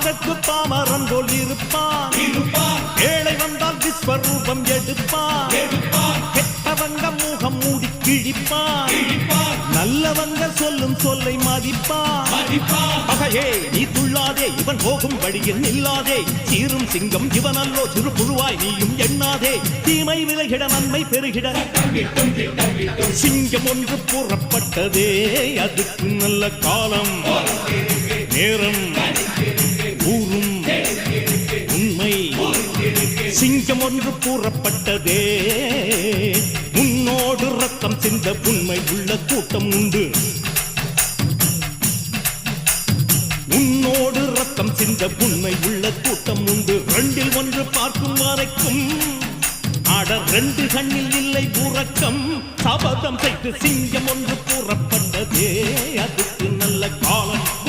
அதற்கு பாமரன் போல் இருப்பான். ஏழை வந்தால் விஸ்வரூபம் எடுப்பான். கெட்டவங்க முகம் மூடி கிழிப்பான். நல்லவங்க சொல்லும் சொல்லை மதிப்பான். பகையே நீ துள்ளாதே, இவன் போகும் வழியில் நில்லாதே. சீரும் சிங்கம் இவன் அல்லோ, சிறு புழுவாய் நீயும் எண்ணாதே. தீமை விலகிட நன்மை பெருகிட சிங்கம் ஒன்று புறப்பட்டதே. அதுக்கு நல்ல காலம் நேரம் கூறும் உண்மை. சிங்கம் ஒன்று கூறப்பட்டதே. முன்னோடு ரத்தம் சிந்த உண்மை உள்ள கூட்டம் உண்டு. முன்னோடு ரத்தம் சிந்த உண்மை உள்ள கூட்டம் உண்டு. ரெண்டில் ஒன்று பார்க்கும் வரைக்கும் ஆட ரெண்டு கண்ணில் இல்லை உறக்கம். சபதம் செய்து சிங்கம் ஒன்று கூறப்பட்டதே. அதுக்கு நல்ல காலம்